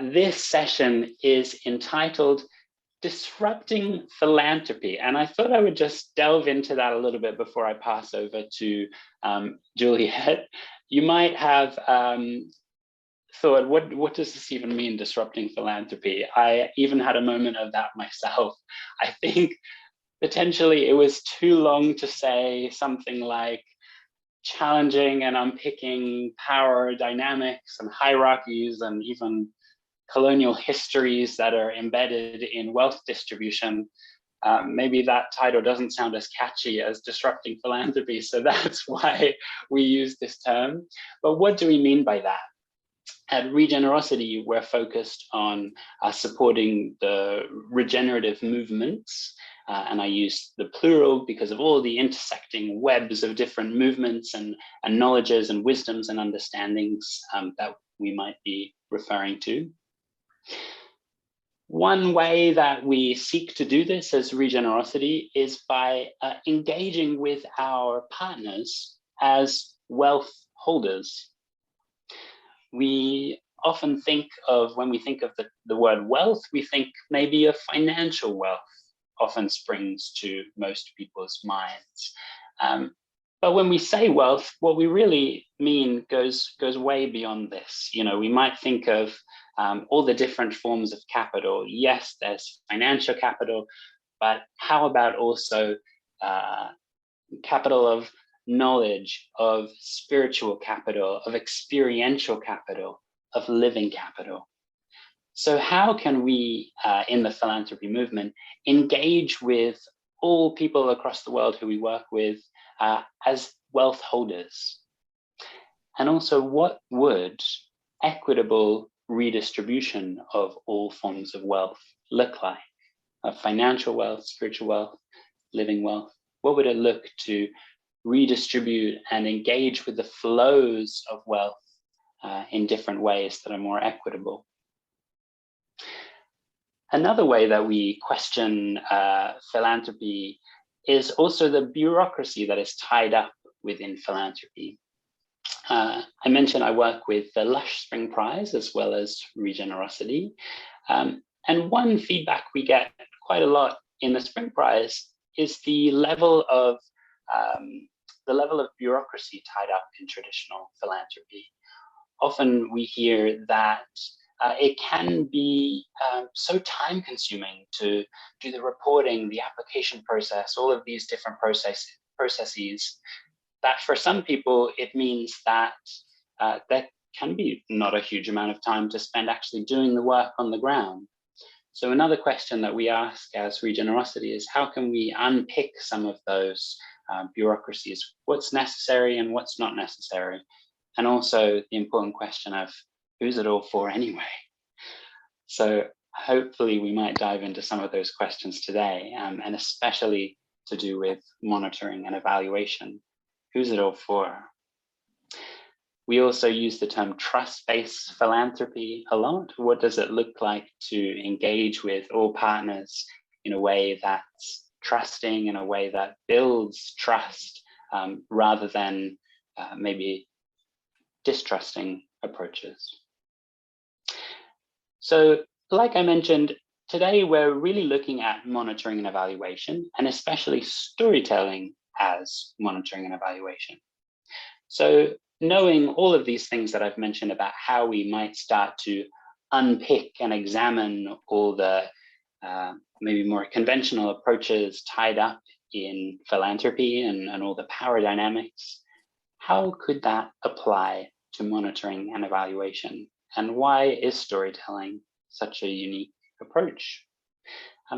this session is entitled Disrupting Philanthropy. And I thought I would just delve into that a little bit before I pass over to Juliet. You might have thought, what does this even mean, disrupting philanthropy? I even had a moment of that myself. I think potentially it was too long to say something like challenging and unpicking power dynamics and hierarchies and even colonial histories that are embedded in wealth distribution. Maybe that title doesn't sound as catchy as disrupting philanthropy, so that's why we use this term. But what do we mean by that? At Regenerosity, we're focused on supporting the regenerative movements, and I use the plural because of all the intersecting webs of different movements and knowledges and wisdoms and understandings that we might be referring to. One way that we seek to do this as Regenerosity is by engaging with our partners as wealth holders. We often think of, when we think of the word wealth, we think maybe of financial wealth often springs to most people's minds. But when we say wealth, what we really mean goes way beyond this. You know, we might think of all the different forms of capital. Yes, there's financial capital, but how about also capital of knowledge, of spiritual capital, of experiential capital, of living capital? So how can we, in the philanthropy movement, engage with all people across the world who we work with as wealth holders? And also, what would equitable redistribution of all forms of wealth look like? Of financial wealth, spiritual wealth, living wealth. What would it look to redistribute and engage with the flows of wealth in different ways that are more equitable? Another way that we question philanthropy is also the bureaucracy that is tied up within philanthropy. I mentioned I work with the Lush Spring Prize as well as Regenerosity. And one feedback we get quite a lot in the Spring Prize is the level of bureaucracy tied up in traditional philanthropy. Often we hear that it can be so time consuming to do the reporting, the application process, all of these different processes, that for some people, it means that there can be not a huge amount of time to spend actually doing the work on the ground. So another question that we ask as Regenerosity is, how can we unpick some of those bureaucracies? What's necessary and what's not necessary? And also the important question of, who's it all for anyway? So hopefully we might dive into some of those questions today, and especially to do with monitoring and evaluation. Who's it all for? We also use the term trust-based philanthropy a lot. What does it look like to engage with all partners in a way that's trusting, in a way that builds trust, rather than maybe distrusting approaches? So, like I mentioned, today we're really looking at monitoring and evaluation, and especially storytelling as monitoring and evaluation. So knowing all of these things that I've mentioned about how we might start to unpick and examine all the maybe more conventional approaches tied up in philanthropy and all the power dynamics, how could that apply to monitoring and evaluation? And why is storytelling such a unique approach?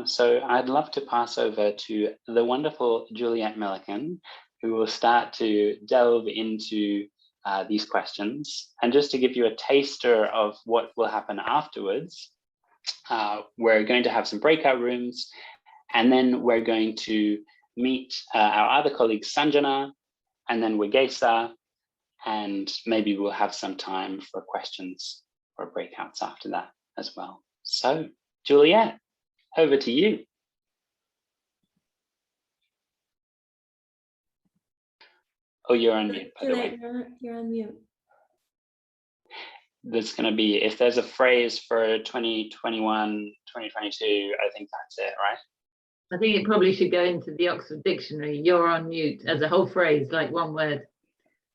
So I'd love to pass over to the wonderful Juliet Milliken, who will start to delve into these questions. And just to give you a taster of what will happen afterwards, we're going to have some breakout rooms, and then we're going to meet our other colleague Sanjana, and then Wegesa, and maybe we'll have some time for questions or breakouts after that as well. So Juliet, over to you. Oh, you're on mute, by the way. You're on mute. there's going to be, if there's a phrase for 2021, 2022, I think that's it, right? I think it probably should go into the Oxford Dictionary. You're on mute as a whole phrase, like one word.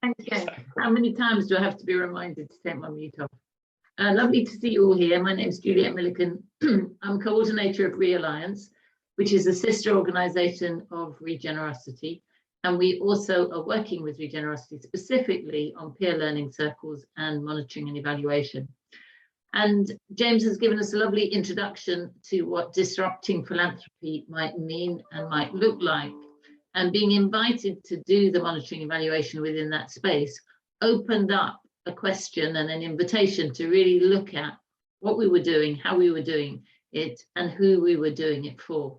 Thanks, James. Exactly. How many times do I have to be reminded to take my mute off? Lovely to see you all here. My name is Juliet Milliken. I'm coordinator of Realliance, which is a sister organisation of Regenerosity. And we also are working with Regenerosity specifically on peer learning circles and monitoring and evaluation. And James has given us a lovely introduction to what disrupting philanthropy might mean and might look like. And being invited to do the monitoring evaluation within that space opened up a question and an invitation to really look at what we were doing, how we were doing it, and who we were doing it for.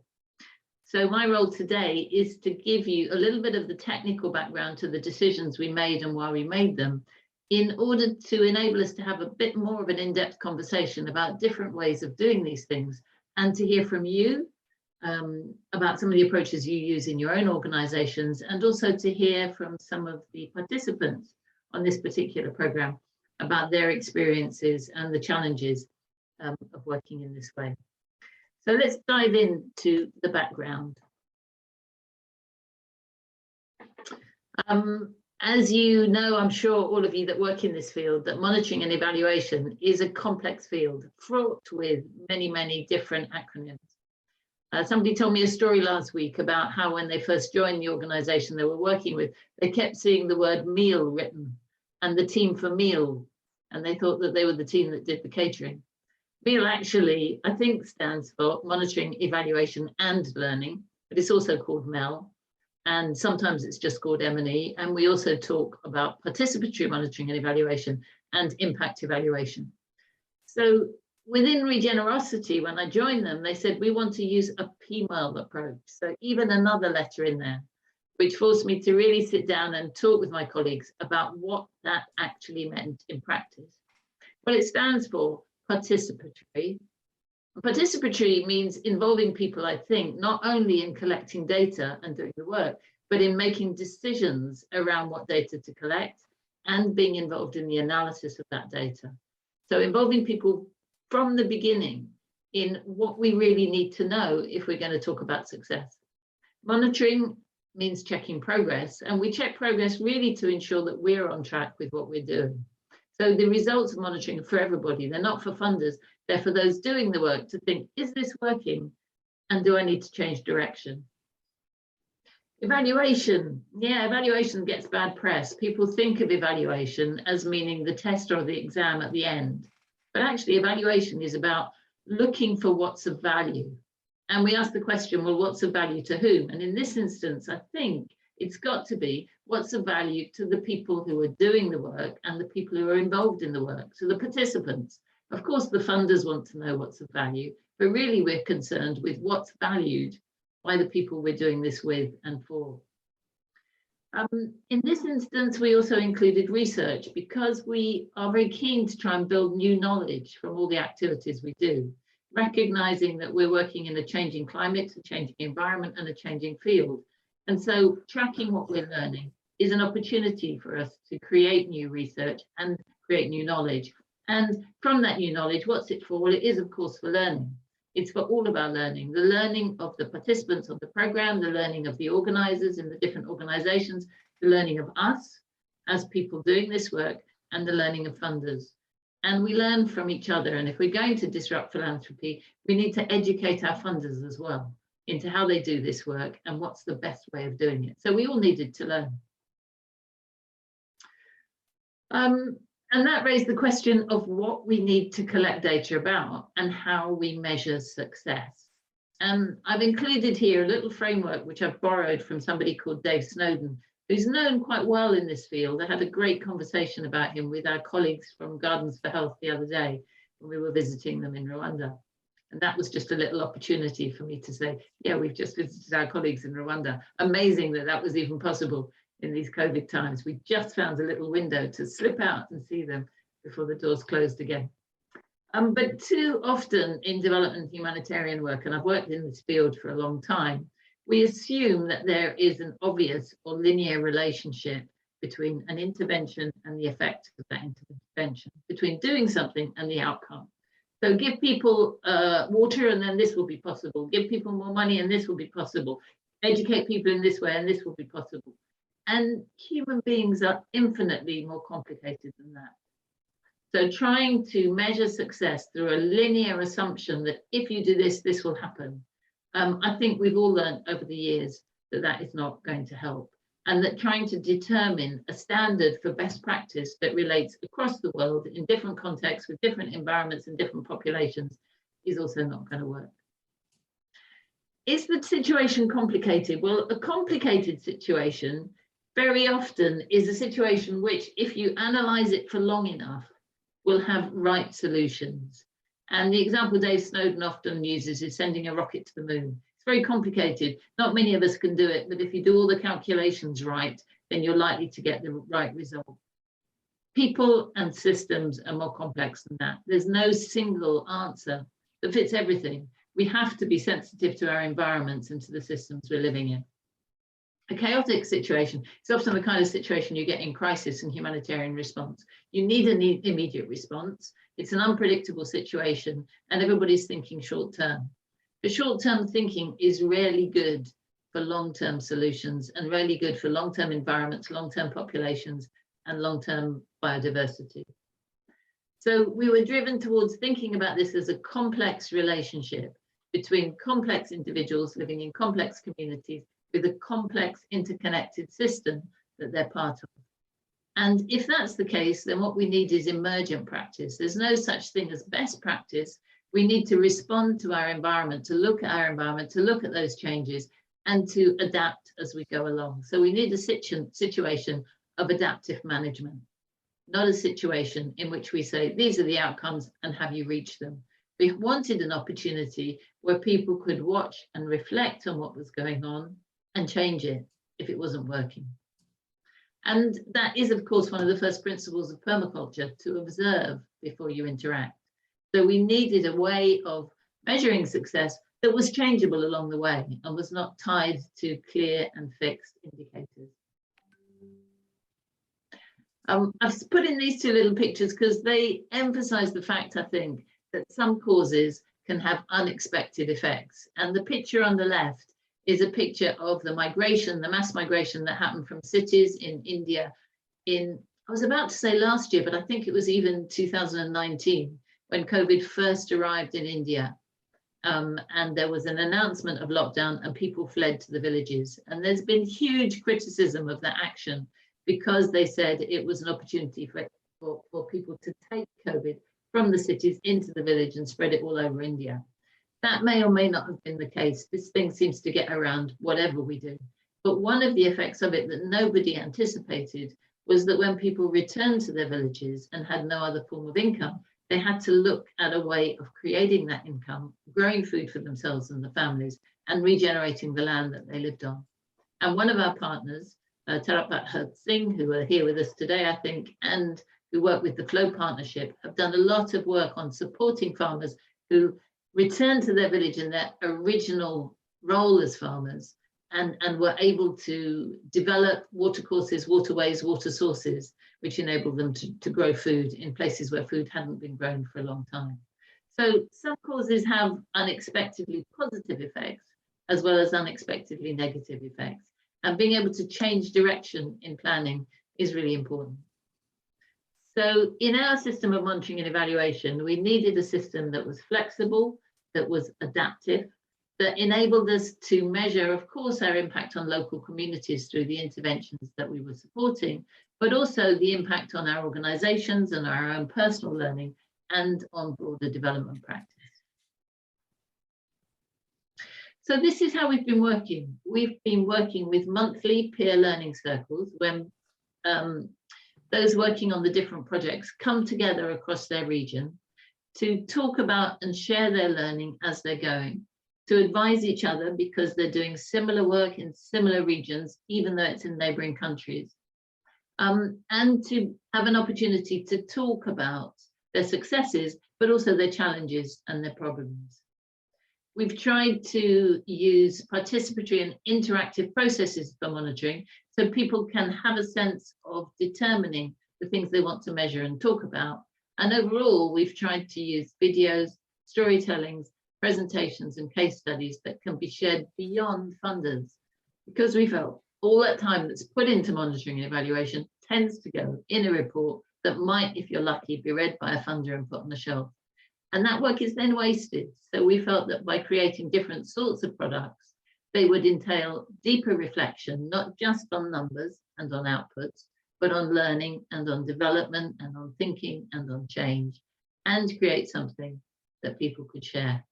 So my role today is to give you a little bit of the technical background to the decisions we made and why we made them, in order to enable us to have a bit more of an in-depth conversation about different ways of doing these things, and to hear from you about some of the approaches you use in your own organizations, and also to hear from some of the participants on this particular program about their experiences and the challenges of working in this way. So let's dive into the background. As you know, I'm sure all of you that work in this field, that monitoring and evaluation is a complex field, fraught with many, many different acronyms. Somebody told me a story last week about how when they first joined the organization they were working with, they kept seeing the word meal written and the team for meal, and they thought that they were the team that did the catering. MEAL actually, I think, stands for monitoring, evaluation and learning, but it's also called MEL. And sometimes it's just called M&E. And we also talk about participatory monitoring and evaluation and impact evaluation. So within Regenerosity, when I joined them, they said, we want to use a PMERL approach. So even another letter in there, which forced me to really sit down and talk with my colleagues about what that actually meant in practice. Well, it stands for participatory. Participatory means involving people, I think, not only in collecting data and doing the work, but in making decisions around what data to collect and being involved in the analysis of that data. So involving people from the beginning in what we really need to know if we're going to talk about success. Monitoring means checking progress, and we check progress really to ensure that we're on track with what we're doing. So the results of monitoring are for everybody. They're not for funders. They're for those doing the work to think, is this working? And do I need to change direction? Evaluation. Yeah, evaluation gets bad press. People think of evaluation as meaning the test or the exam at the end. But actually, evaluation is about looking for what's of value. And we ask the question, well, what's of value to whom? And in this instance, I think it's got to be what's of value to the people who are doing the work and the people who are involved in the work, so the participants. Of course, the funders want to know what's of value, but really we're concerned with what's valued by the people we're doing this with and for. In this instance, we also included research because we are very keen to try and build new knowledge from all the activities we do, recognizing that we're working in a changing climate, a changing environment and a changing field. And so tracking what we're learning is an opportunity for us to create new research and create new knowledge. And from that new knowledge, what's it for? Well, it is, of course, for learning. It's for all of our learning, the learning of the participants of the program, the learning of the organizers in the different organizations, the learning of us as people doing this work, and the learning of funders. And we learn from each other. And if we're going to disrupt philanthropy, we need to educate our funders as well into how they do this work and what's the best way of doing it. So we all needed to learn. And that raised the question of what we need to collect data about and how we measure success. And I've included here a little framework which I've borrowed from somebody called Dave Snowden, who's known quite well in this field. I had a great conversation about him with our colleagues from Gardens for Health the other day when we were visiting them in Rwanda. And that was just a little opportunity for me to say, yeah, we've just visited our colleagues in Rwanda. Amazing that that was even possible in these COVID times. We just found a little window to slip out and see them before the doors closed again. But too often in development humanitarian work, and I've worked in this field for a long time, we assume that there is an obvious or linear relationship between an intervention and the effect of that intervention, between doing something and the outcome. So give people water and then this will be possible. Give people more money and this will be possible. Educate people in this way and this will be possible. And human beings are infinitely more complicated than that. So trying to measure success through a linear assumption that if you do this, this will happen. I think we've all learned over the years that that is not going to help. And that trying to determine a standard for best practice that relates across the world in different contexts with different environments and different populations is also not going to work. Is the situation complicated? Well, a complicated situation very often is a situation which, if you analyze it for long enough, will have right solutions. And the example Dave Snowden often uses is sending a rocket to the moon. It's very complicated. Not many of us can do it, but if you do all the calculations right, then you're likely to get the right result. People and systems are more complex than that. There's no single answer that fits everything. We have to be sensitive to our environments and to the systems we're living in. A chaotic situation is often the kind of situation you get in crisis and humanitarian response. You need an immediate response. It's an unpredictable situation and everybody's thinking short term. But short-term thinking is rarely good for long-term solutions and rarely good for long-term environments, long-term populations, and long-term biodiversity. So we were driven towards thinking about this as a complex relationship between complex individuals living in complex communities with a complex interconnected system that they're part of. And if that's the case, then what we need is emergent practice. There's no such thing as best practice. We need to respond to our environment, to look at our environment, to look at those changes and to adapt as we go along. So we need a situation of adaptive management, not a situation in which we say, these are the outcomes and have you reached them. We wanted an opportunity where people could watch and reflect on what was going on and change it if it wasn't working. And that is, of course, one of the first principles of permaculture, to observe before you interact. So we needed a way of measuring success that was changeable along the way and was not tied to clear and fixed indicators. I've put in these two little pictures because they emphasize the fact, I think, that some causes can have unexpected effects. And the picture on the left is a picture of the migration, the mass migration that happened from cities in India in, I was about to say last year, but I think it was even 2019 when COVID first arrived in India. And there was an announcement of lockdown and people fled to the villages. And there's been huge criticism of that action because they said it was an opportunity for people to take COVID from the cities into the village and spread it all over India. That may or may not have been the case. This thing seems to get around whatever we do. But one of the effects of it that nobody anticipated was that when people returned to their villages and had no other form of income, they had to look at a way of creating that income, growing food for themselves and the families, and regenerating the land that they lived on. And one of our partners, Tarapat Singh, who are here with us today, I think, and who work with the Flow Partnership, have done a lot of work on supporting farmers who return to their village in their original role as farmers and were able to develop watercourses, waterways, water sources, which enabled them to grow food in places where food hadn't been grown for a long time. So some causes have unexpectedly positive effects as well as unexpectedly negative effects. And being able to change direction in planning is really important. So in our system of monitoring and evaluation, we needed a system that was flexible, that was adaptive, that enabled us to measure, of course, our impact on local communities through the interventions that we were supporting, but also the impact on our organizations and our own personal learning and on broader development practice. So this is how we've been working. We've been working with monthly peer learning circles when those working on the different projects come together across their region to talk about and share their learning as they're going, to advise each other because they're doing similar work in similar regions, even though it's in neighboring countries, and to have an opportunity to talk about their successes, but also their challenges and their problems. We've tried to use participatory and interactive processes for monitoring so people can have a sense of determining the things they want to measure and talk about. And overall, we've tried to use videos, storytellings, presentations and case studies that can be shared beyond funders, because we felt all that time that's put into monitoring and evaluation tends to go in a report that might, if you're lucky, be read by a funder and put on the shelf. And that work is then wasted. So we felt that by creating different sorts of products, they would entail deeper reflection, not just on numbers and on outputs, but on learning and on development and on thinking and on change, and create something that people could share.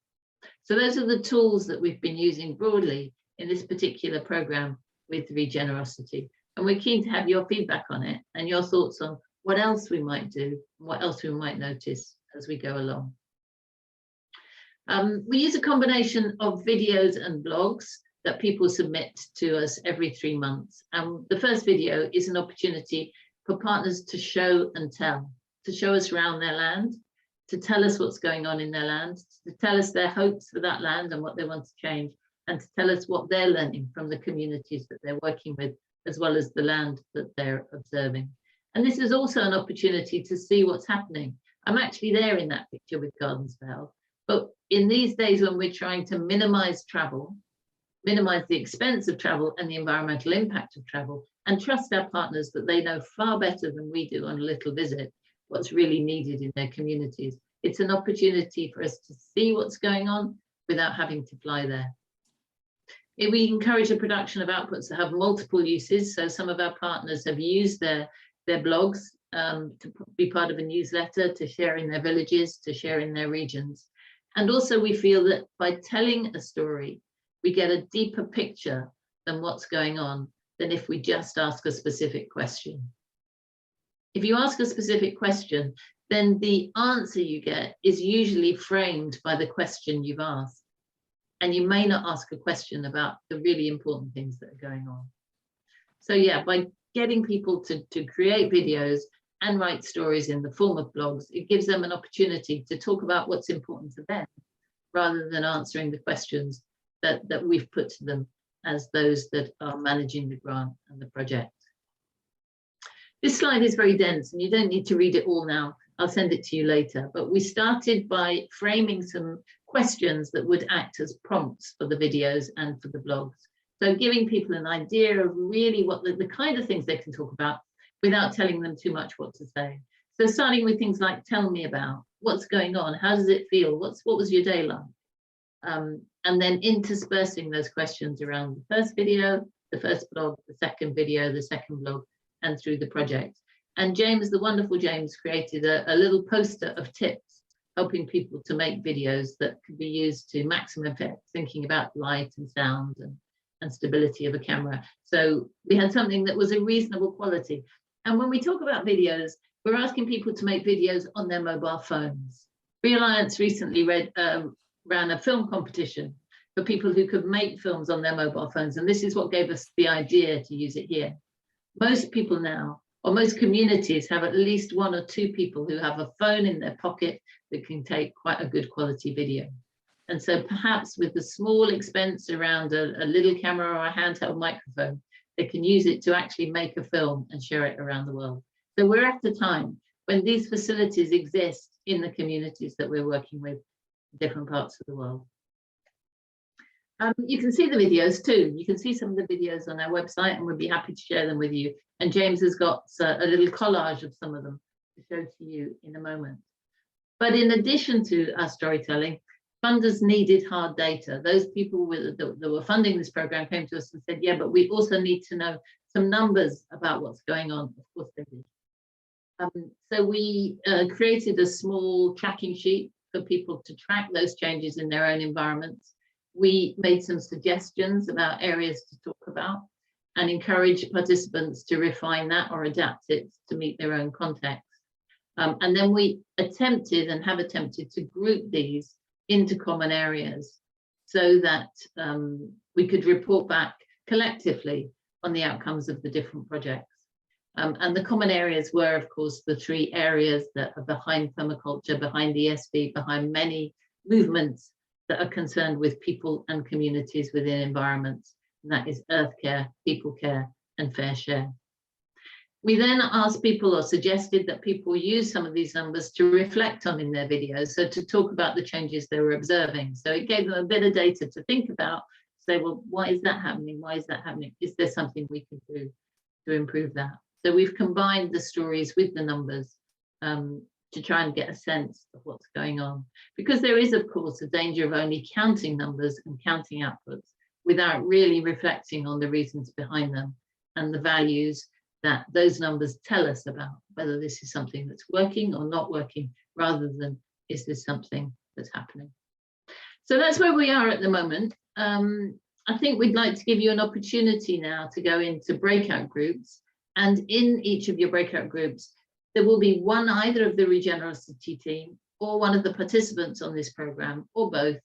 So those are the tools that we've been using broadly in this particular program with Regenerosity. And we're keen to have your feedback on it and your thoughts on what else we might do, what else we might notice as we go along. We use a combination of videos and blogs that people submit to us every 3 months. The first video is an opportunity for partners to show and tell, to show us around their land, to tell us what's going on in their land, to tell us their hopes for that land and what they want to change, and to tell us what they're learning from the communities that they're working with, as well as the land that they're observing. And this is also an opportunity to see what's happening. I'm actually there in that picture with Gardens Vale, but in these days when we're trying to minimize travel, minimize the expense of travel and the environmental impact of travel, and trust our partners that they know far better than we do on a little visit what's really needed in their communities. It's an opportunity for us to see what's going on without having to fly there. We encourage the production of outputs that have multiple uses. So some of our partners have used their blogs to be part of a newsletter, to share in their villages, to share in their regions. And also we feel that by telling a story, we get a deeper picture than what's going on than if we just ask a specific question. If you ask a specific question, then the answer you get is usually framed by the question you've asked. And you may not ask a question about the really important things that are going on. So yeah, by getting people to create videos and write stories in the form of blogs, it gives them an opportunity to talk about what's important to them, rather than answering the questions that we've put to them as those that are managing the grant and the project. This slide is very dense and you don't need to read it all now. I'll send it to you later. But we started by framing some questions that would act as prompts for the videos and for the blogs. So giving people an idea of really what the kind of things they can talk about without telling them too much what to say. So starting with things like, tell me about what's going on, how does it feel, what was your day like? And then interspersing those questions around the first video, the first blog, the second video, the second blog, and through the project. And James, the wonderful James, created a little poster of tips, helping people to make videos that could be used to maximum effect, thinking about light and sound and stability of a camera. So we had something that was a reasonable quality. And when we talk about videos, we're asking people to make videos on their mobile phones. Realliance recently ran a film competition for people who could make films on their mobile phones. And this is what gave us the idea to use it here. Most people now, or most communities, have at least 1 or 2 people who have a phone in their pocket that can take quite a good quality video. And so perhaps with the small expense around a little camera or a handheld microphone, they can use it to actually make a film and share it around the world. So we're at a time when these facilities exist in the communities that we're working with in different parts of the world. You can see the videos too. You can see some of the videos on our website and we'll be happy to share them with you. And James has got a little collage of some of them to show to you in a moment. But in addition to our storytelling, funders needed hard data. Those people that were funding this program came to us and said, yeah, but we also need to know some numbers about what's going on. Of course they did. So we created a small tracking sheet for people to track those changes in their own environments. We made some suggestions about areas to talk about and encourage participants to refine that or adapt it to meet their own context. And then we attempted and have attempted to group these into common areas so that we could report back collectively on the outcomes of the different projects. And the common areas were, of course, the 3 areas that are behind permaculture, behind ESG, behind many movements that are concerned with people and communities within environments. And that is earth care, people care, and fair share. We then asked people, or suggested that people use some of these numbers to reflect on in their videos, so to talk about the changes they were observing. So it gave them a bit of data to think about, say, well, why is that happening? Why is that happening? Is there something we can do to improve that? So we've combined the stories with the numbers to try and get a sense of what's going on. Because there is, of course, a danger of only counting numbers and counting outputs without really reflecting on the reasons behind them and the values that those numbers tell us about whether this is something that's working or not working, rather than is this something that's happening. So that's where we are at the moment. I think we'd like to give you an opportunity now to go into breakout groups, and in each of your breakout groups, there will be one either of the Regenerosity team or one of the participants on this program, or both,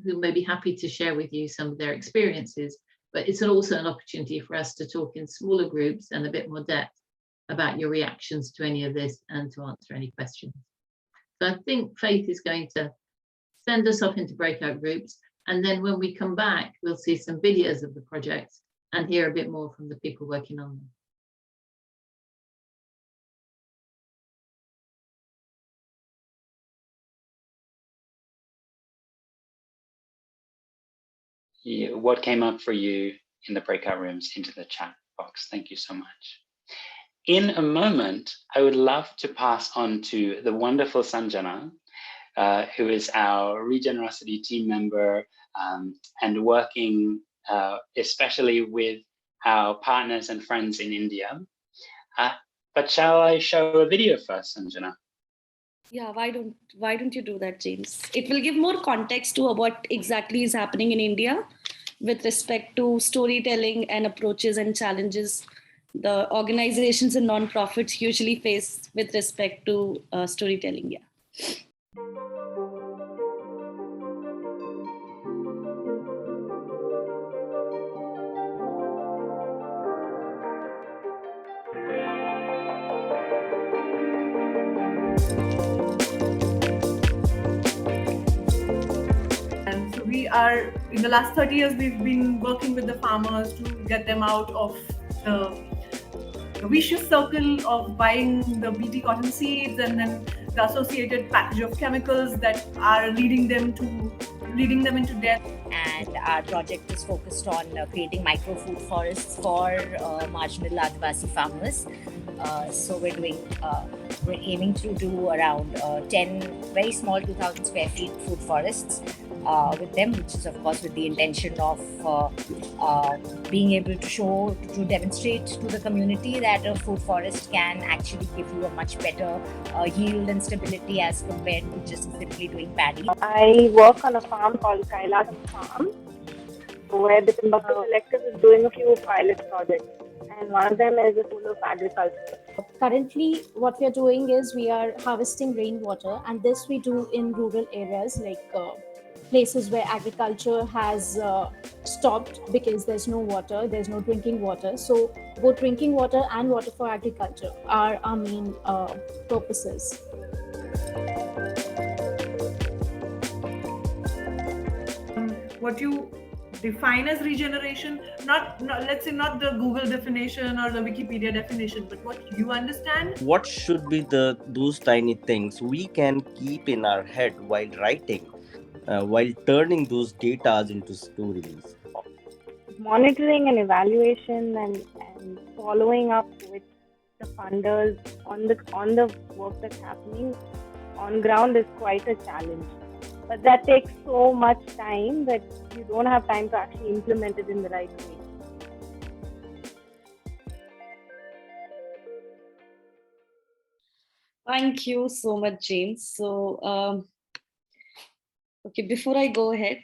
who may be happy to share with you some of their experiences. But it's also an opportunity for us to talk in smaller groups and a bit more depth about your reactions to any of this and to answer any questions. So I think Faith is going to send us off into breakout groups. And then when we come back, we'll see some videos of the projects and hear a bit more from the people working on them. Yeah, what came up for you in the breakout rooms into the chat box? Thank you so much. In a moment, I would love to pass on to the wonderful Sanjana, who is our Regenerosity team member and working especially with our partners and friends in India. But shall I show a video first, Sanjana? Yeah, why don't you do that, James? It will give more context to what exactly is happening in India with respect to storytelling and approaches and challenges the organizations and nonprofits usually face with respect to storytelling. Yeah. We are, in the last 30 years, we've been working with the farmers to get them out of the vicious circle of buying the BT cotton seeds and then the associated package of chemicals that are leading them into death. And our project is focused on creating micro food forests for marginal Adivasi farmers. So we're aiming to do around 10 very small 2,000 square feet food forests with them, which is of course with the intention of being able to demonstrate to the community that a food forest can actually give you a much better yield and stability as compared to just simply doing paddy. I work on a farm called Kailas Farm, where the Timbuktu Collective is doing a few pilot projects, and one of them is a school of agriculture. Currently, what we are doing is we are harvesting rainwater, and this we do in rural areas like places where agriculture has stopped because there's no water, there's no drinking water. So both drinking water and water for agriculture are our main purposes. What you define as regeneration, let's say not the Google definition or the Wikipedia definition, but what you understand. What should be those tiny things we can keep in our head while writing, while turning those data into stories? Monitoring and evaluation and following up with the funders on the work that's happening on ground is quite a challenge. But that takes so much time that you don't have time to actually implement it in the right way. Thank you so much, James. So, okay, before I go ahead,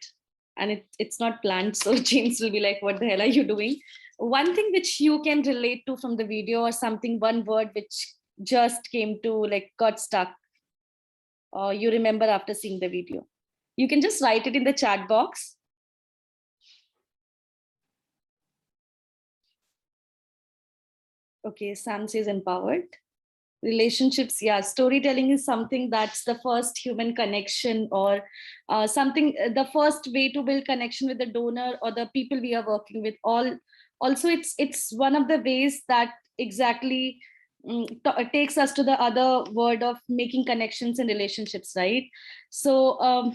and it's not planned, so James will be like, what the hell are you doing? One thing which you can relate to from the video, or something, one word which just came to, like, got stuck, or you remember after seeing the video. You can just write it in the chat box. Okay, Sam says empowered. Relationships, yeah. Storytelling is something that's the first human connection, or the first way to build connection with the donor or the people we are working with. Also, it's one of the ways that exactly takes us to the other word of making connections and relationships, right? So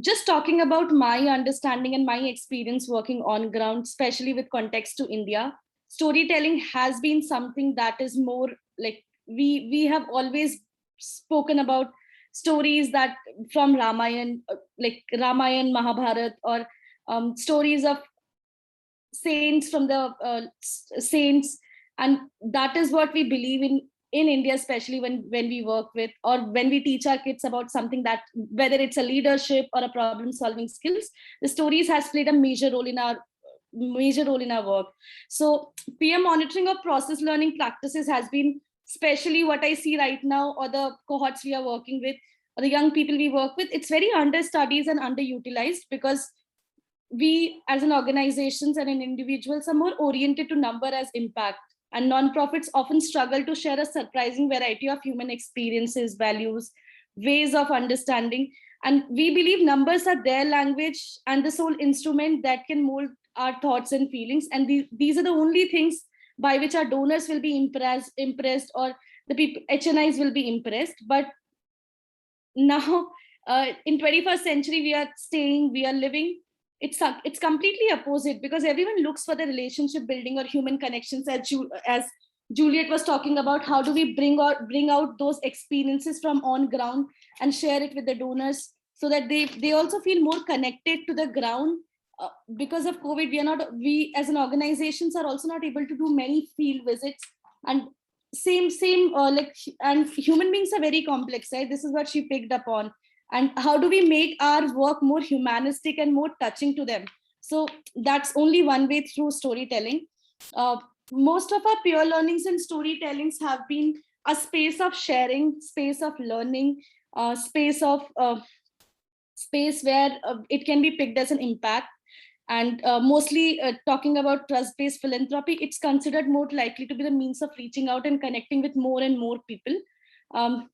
just talking about my understanding and my experience working on ground, especially with context to India, storytelling has been something that is more like, we have always spoken about stories that from Ramayan, like Ramayan, Mahabharat, or stories of saints from the saints, and that is what we believe in India, especially when we work with, or when we teach our kids about something, that whether it's a leadership or a problem solving skills, the stories has played a major role in our work. So peer monitoring of process learning practices has been, especially what I see right now, or the cohorts we are working with, or the young people we work with, it's very understudied and underutilized, because we as an organizations and in individuals are more oriented to number as impact, and nonprofits often struggle to share a surprising variety of human experiences, values, ways of understanding. And we believe numbers are their language and the sole instrument that can mold our thoughts and feelings, and these are the only things by which our donors will be impressed, or the people HNIs will be impressed. But now in 21st century we are living, it's completely opposite, because everyone looks for the relationship building or human connections, as Juliet was talking about. How do we bring out those experiences from on ground and share it with the donors, so that they also feel more connected to the ground? Because of COVID, we as an organizations are also not able to do many field visits, and same and human beings are very complex, right? This is what she picked up on. And how do we make our work more humanistic and more touching to them? So that's only one way, through storytelling. Most of our peer learnings and storytellings have been a space of sharing, space of learning, space where it can be picked as an impact. And mostly talking about trust-based philanthropy, it's considered more likely to be the means of reaching out and connecting with more and more people.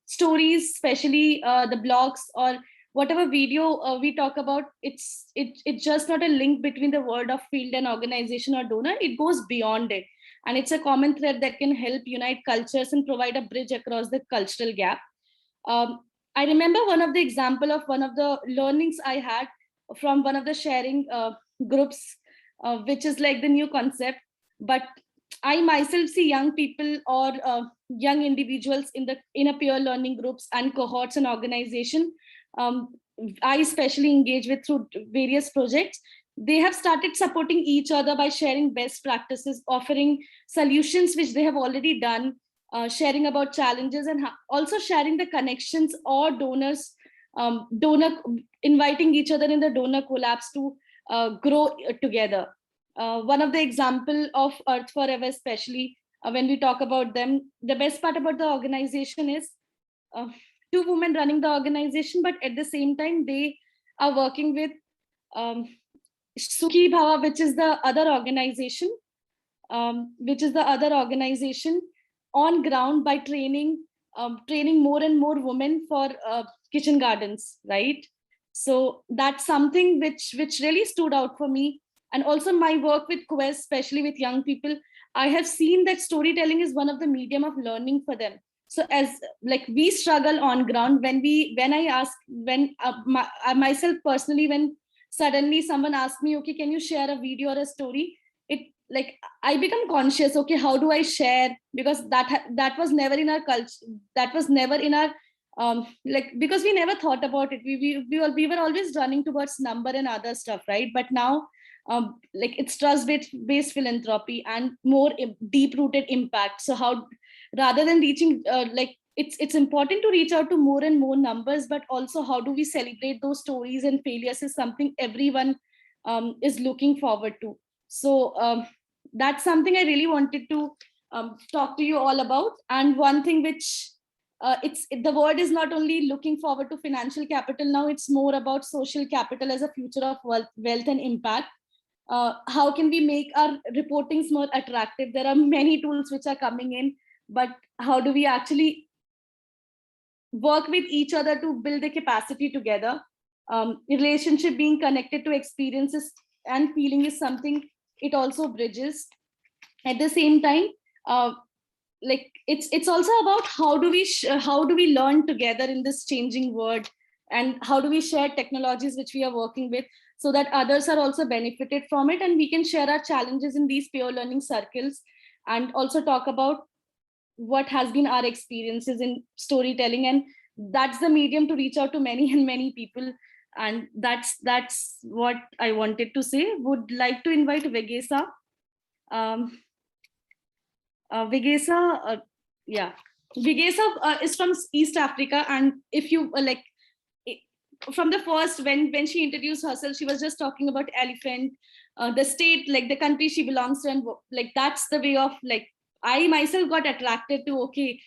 Stories, especially the blogs or whatever video we talk about, it's just not a link between the word of field and organization or donor. It goes beyond it, and it's a common thread that can help unite cultures and provide a bridge across the cultural gap. I remember one of the example of one of the learnings I had from one of the sharing groups, which is like the new concept, but I myself see young people or young individuals in a peer learning groups and cohorts and organization. I especially engage with through various projects. They have started supporting each other by sharing best practices, offering solutions which they have already done, sharing about challenges, and also sharing the connections or donors, inviting each other in the donor collabs to grow together. One of the example of Earth Forever, especially when we talk about them, the best part about the organization is two women running the organization, but at the same time they are working with Sukhi Bhava, which is the other organization, on ground by training more and more women for kitchen gardens, right? So that's something which really stood out for me. And also my work with Quest, especially with young people, I have seen that storytelling is one of the medium of learning for them. So as like we struggle on ground, myself personally, when suddenly someone asks me, okay, can you share a video or a story? It like I become conscious, okay, how do I share? Because that was never in our culture. That was never in our because we never thought about it. We were always running towards number and other stuff, right? But now it's trust-based philanthropy and more deep-rooted impact. So how, rather than reaching it's important to reach out to more and more numbers, but also how do we celebrate those stories and failures is something everyone is looking forward to. So that's something I really wanted to talk to you all about. And one thing which the word is not only looking forward to financial capital now, it's more about social capital as a future of wealth and impact. How can we make our reportings more attractive? There are many tools which are coming in. but how do we actually work with each other to build the capacity together. Relationship being connected to experiences and feeling is something it also bridges. At the same time, like it's also about how do we learn together in this changing world, and how do we share technologies which we are working with, so that others are also benefited from it, and we can share our challenges in these peer learning circles, and also talk about what has been our experiences in storytelling. And that's the medium to reach out to many and many people. And that's what I wanted to say. Would like to invite Vegesa. Vigesa, yeah, Vigesa is from East Africa, and if you from the first, when she introduced herself, she was just talking about elephant, the state, like the country she belongs to, and like that's the way of like I myself got attracted to. Okay,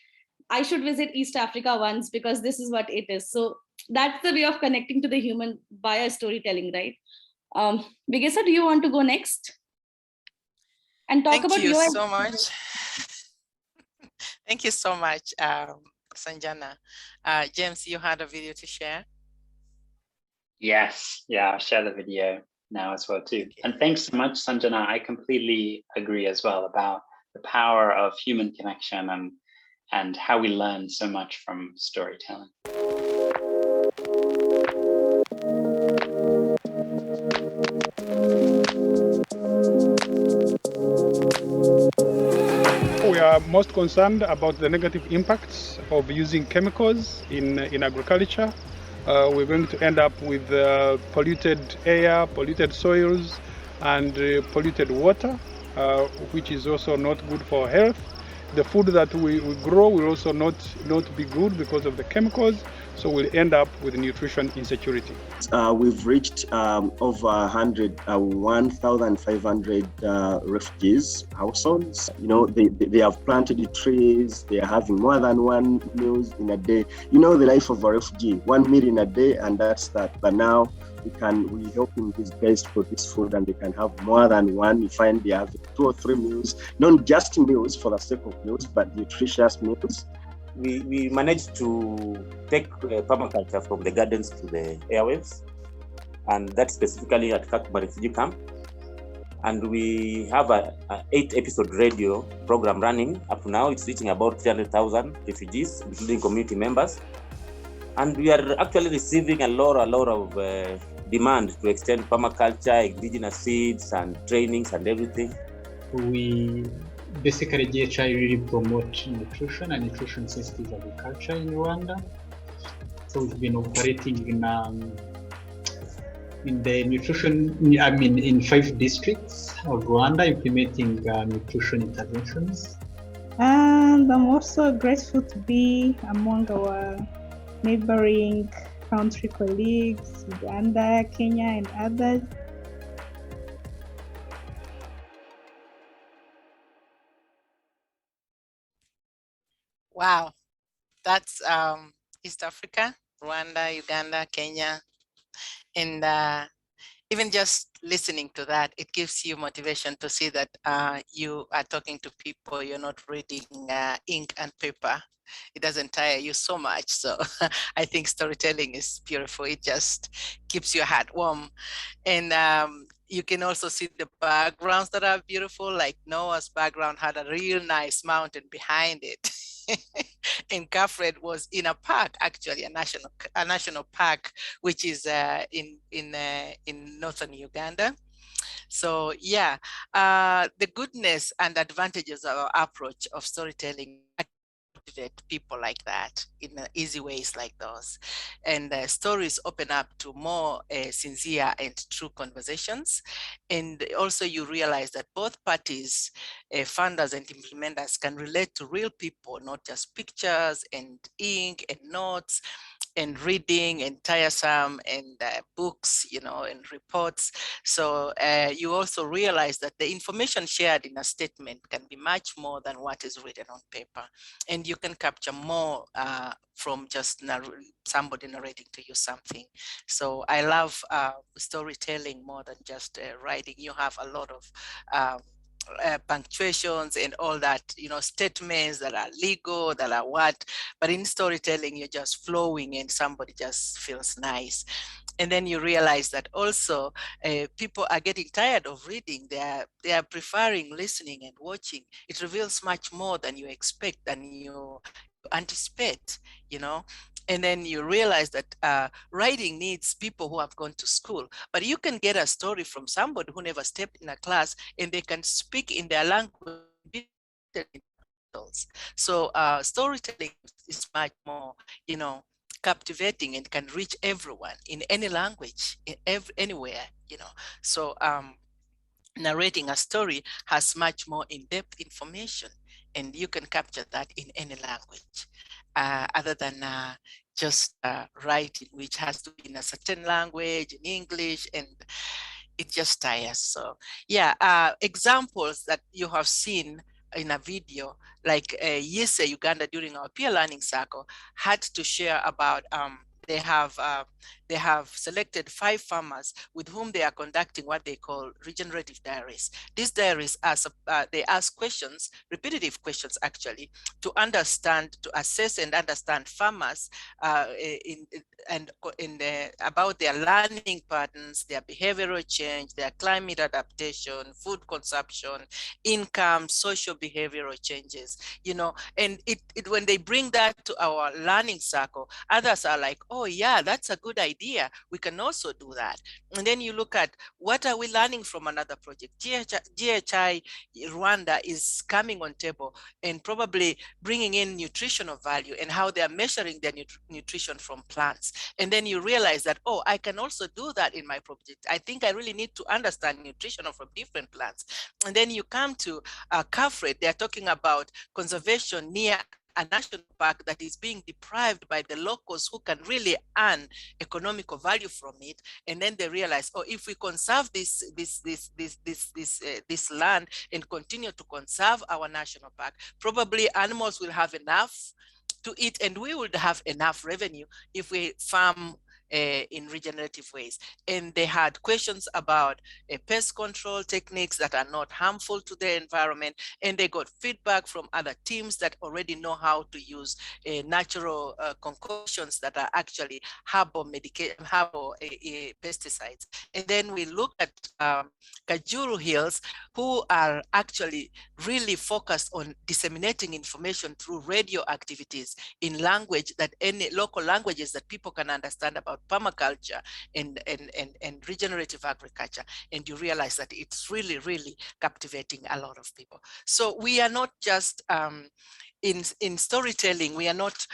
I should visit East Africa once because this is what it is. So that's the way of connecting to the human via storytelling, right? Vigesa, do you want to go next and talk about your? Thank you so much. Thank you so much, Sanjana. James, you had a video to share? Yes, yeah, I'll share the video now as well too. Okay. And thanks so much, Sanjana. I completely agree as well about the power of human connection and how we learn so much from storytelling. We are most concerned about the negative impacts of using chemicals in agriculture. We're going to end up with polluted air, polluted soils, and polluted water, which is also not good for health. The food that we grow will also not be good because of the chemicals, so we'll end up with nutrition insecurity. We've reached over 1,500 refugees households. You know, they have planted trees, they are having more than one meals in a day. You know the life of a refugee, 1 meal in a day, and that's that. But now we help in these guys to produce food, and they can have more than one. You find they have 2 or 3 meals, not just meals for the sake of meals, but nutritious meals. We managed to take permaculture from the gardens to the airwaves, and that's specifically at Kakuma refugee camp. And we have a 8-episode radio program running up to now. It's reaching about 300,000 refugees, including community members. And we are actually receiving a lot of demand to extend permaculture, indigenous seeds and trainings and everything. We basically, GHI really promote nutrition and nutrition sensitive agriculture in Rwanda. So we've been operating in the nutrition, in 5 districts of Rwanda, implementing nutrition interventions. And I'm also grateful to be among our neighboring country colleagues, Uganda, Kenya, and others. Wow, that's East Africa, Rwanda, Uganda, Kenya. And even just listening to that, it gives you motivation to see that you are talking to people, you're not reading ink and paper. It doesn't tire you so much. So I think storytelling is beautiful. It just keeps your heart warm. And you can also see the backgrounds that are beautiful, like Noah's background had a real nice mountain behind it. And Kafred was in a park, actually a national park, which is in northern Uganda. So yeah, the goodness and advantages of our approach of storytelling motivate people like that in easy ways like those. And stories open up to more sincere and true conversations. And also you realize that both parties, funders and implementers, can relate to real people, not just pictures and ink and notes and reading and tiresome and books, and reports. So you also realize that the information shared in a statement can be much more than what is written on paper. And you can capture more from just somebody narrating to you something. So I love storytelling more than just writing. You have a lot of punctuations and all that, statements that are legal, that are what, but in storytelling, you're just flowing and somebody just feels nice. And then you realize that also people are getting tired of reading. They are preferring listening and watching. It reveals much more than you expect, than you anticipate, And then you realize that writing needs people who have gone to school, but you can get a story from somebody who never stepped in a class and they can speak in their language. So storytelling is much more, captivating and can reach everyone in any language, anywhere, So narrating a story has much more in-depth information, and you can capture that in any language, other than just writing, which has to be in a certain language, in English, and it just tires. So yeah, examples that you have seen in a video, like Yese Uganda during our peer learning circle had to share about they have selected 5 farmers with whom they are conducting what they call regenerative diaries. These diaries they ask questions, repetitive questions actually, to assess and understand farmers about their learning patterns, their behavioral change, their climate adaptation, food consumption, income, social behavioral changes, and when they bring that to our learning circle, others are like, oh yeah, that's a good idea. We can also do that. And then you look at what are we learning from another project. GHI Rwanda is coming on table and probably bringing in nutritional value and how they are measuring their nutrition from plants. And then you realize that, oh, I can also do that in my project. I think I really need to understand nutrition from different plants. And then you come to Kafred, they're talking about conservation near a national park that is being deprived by the locals who can really earn economical value from it. And then they realize, oh, if we conserve this land and continue to conserve our national park, probably animals will have enough to eat, and we would have enough revenue if we farm in regenerative ways. And they had questions about pest control techniques that are not harmful to the environment, and they got feedback from other teams that already know how to use natural concoctions that are actually herbal pesticides. And then we look at Kajuru Hills, who are actually really focused on disseminating information through radio activities in language that any local languages that people can understand about permaculture and regenerative agriculture. And you realize that it's really, really captivating a lot of people. So we are not just in storytelling, we are not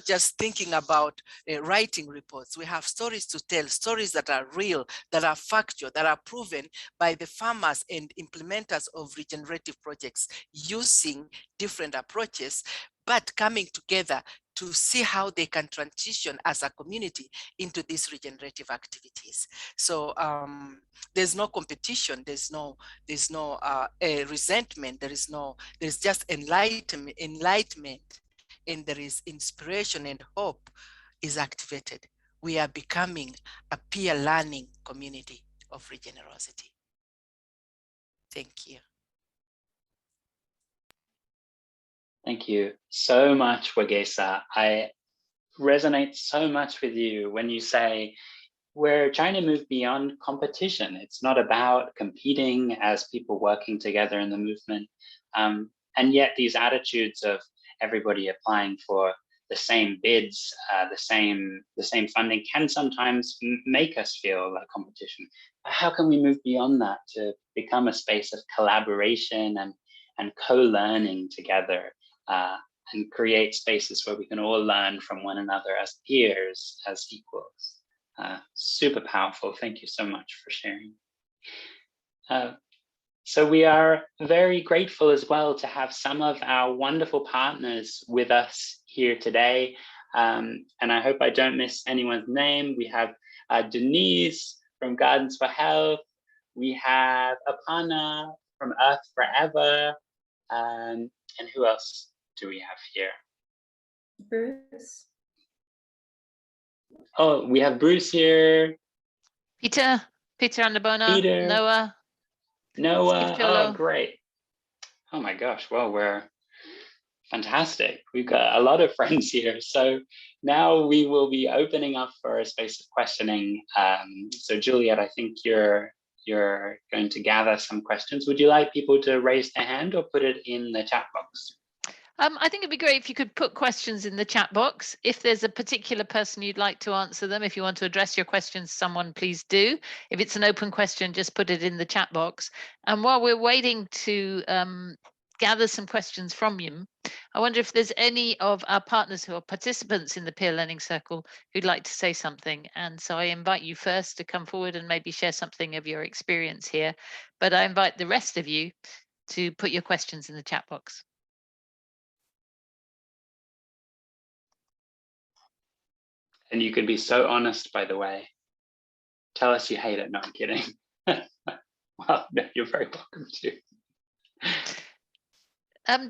just thinking about writing reports. We have stories to tell, stories that are real, that are factual, that are proven by the farmers and implementers of regenerative projects using different approaches, but coming together to see how they can transition as a community into these regenerative activities. So there's no competition, there's no resentment, there's just enlightenment, and there is inspiration, and hope is activated. We are becoming a peer learning community of regenerosity. Thank you. Thank you so much, Wagesa. I resonate so much with you when you say we're trying to move beyond competition. It's not about competing as people working together in the movement. And yet these attitudes of everybody applying for the same bids, the same funding can sometimes make us feel like competition. But how can we move beyond that to become a space of collaboration and co-learning together? And create spaces where we can all learn from one another as peers, as equals. Super powerful. Thank you so much for sharing. So we are very grateful as well to have some of our wonderful partners with us here today. And I hope I don't miss anyone's name. We have Denise from Gardens for Health. We have Apana from Earth Forever. And who else do we have here? Bruce. Oh, we have Bruce here. Peter Andabona, Peter. Noah. Oh, great. Oh my gosh, well, we're fantastic. We've got a lot of friends here. So now we will be opening up for a space of questioning. So Juliet, I think you're going to gather some questions. Would you like people to raise their hand or put it in the chat box? I think it'd be great if you could put questions in the chat box. If there's a particular person you'd like to answer them, if you want to address your questions to someone, please do. If it's an open question, just put it in the chat box. And while we're waiting to gather some questions from you, I wonder if there's any of our partners who are participants in the Peer Learning Circle who'd like to say something. And so I invite you first to come forward and maybe share something of your experience here. But I invite the rest of you to put your questions in the chat box. And you can be so honest, by the way. Tell us you hate it. No, I'm kidding. Well, no, you're very welcome to.